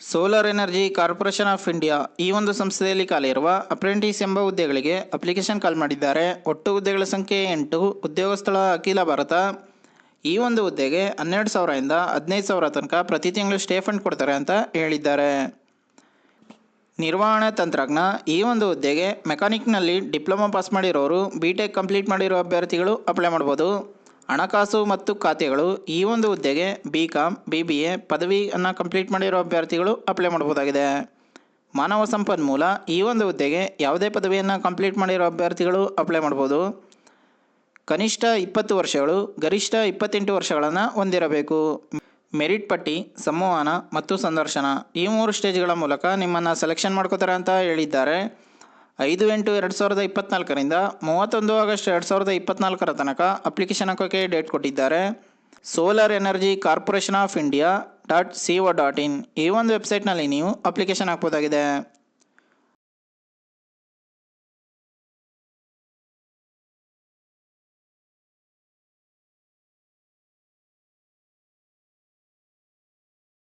Solar energy corporation of India ಈ ಒಂದು ಸಂಸ್ಥೆಯಲ್ಲಿ ಖಾಲಿ ಇರುವ ಅಪ್ರೆಂಟಿಸ್ ಎಂಬ ಹುದ್ದೆಗಳಿಗೆ ಅಪ್ಲಿಕೇಶನ್ ಕಾಲ್ ಮಾಡಿದ್ದಾರೆ. ಒಟ್ಟು ಹುದ್ದೆಗಳ ಸಂಖ್ಯೆ 8. ಉದ್ಯೋಗ ಸ್ಥಳ ಅಖಿಲ ಭಾರತ. ಈ ಒಂದು ಹುದ್ದೆಗೆ 12,000 ಇಂದ 15,000 ತನಕ ಪ್ರತಿ ತಿಂಗಳು ಸ್ಟೇ ಫಂಡ್ ಕೊಡ್ತಾರೆ ಅಂತ ಹೇಳಿದ್ದಾರೆ. ನಿರ್ವಹಣಾ ತಂತ್ರಜ್ಞ ಈ ಒಂದು ಹುದ್ದೆಗೆ ಮೆಕ್ಯಾನಿಕ್ನಲ್ಲಿ ಡಿಪ್ಲೊಮಾ ಪಾಸ್ ಮಾಡಿರೋರು, BTech ಕಂಪ್ಲೀಟ್ ಮಾಡಿರೋ ಅಭ್ಯರ್ಥಿಗಳು ಅಪ್ಲೈ ಮಾಡ್ಬೋದು. ಹಣಕಾಸು ಮತ್ತು ಖಾತೆಗಳು ಈ ಒಂದು ಹುದ್ದೆಗೆ BCom BBA ಪದವಿಯನ್ನು ಕಂಪ್ಲೀಟ್ ಮಾಡಿರೋ ಅಭ್ಯರ್ಥಿಗಳು ಅಪ್ಲೈ ಮಾಡ್ಬೋದಾಗಿದೆ. ಮಾನವ ಸಂಪನ್ಮೂಲ ಈ ಒಂದು ಹುದ್ದೆಗೆ ಯಾವುದೇ ಪದವಿಯನ್ನು ಕಂಪ್ಲೀಟ್ ಮಾಡಿರೋ ಅಭ್ಯರ್ಥಿಗಳು ಅಪ್ಲೈ ಮಾಡ್ಬೋದು. ಕನಿಷ್ಠ 20 ವರ್ಷಗಳು, ಗರಿಷ್ಠ 28 ವರ್ಷಗಳನ್ನು ಹೊಂದಿರಬೇಕು. ಮೆರಿಟ್ ಪಟ್ಟಿ, ಸಂವಹನ ಮತ್ತು ಸಂದರ್ಶನ ಈ 3 ಸ್ಟೇಜ್ಗಳ ಮೂಲಕ ನಿಮ್ಮನ್ನು ಸೆಲೆಕ್ಷನ್ ಮಾಡ್ಕೋತಾರೆ ಅಂತ ಹೇಳಿದ್ದಾರೆ. 5/8/2024 31 ಆಗಸ್ಟ್ 2024 ತನಕ ಅಪ್ಲಿಕೇಶನ್ ಹಾಕೋಕ್ಕೆ ಡೇಟ್ ಕೊಟ್ಟಿದ್ದಾರೆ. Solar energy corporation of India .co.in ಈ ಒಂದು ವೆಬ್ಸೈಟ್ನಲ್ಲಿ ನೀವು ಅಪ್ಲಿಕೇಶನ್ ಹಾಕ್ಬೋದಾಗಿದೆ.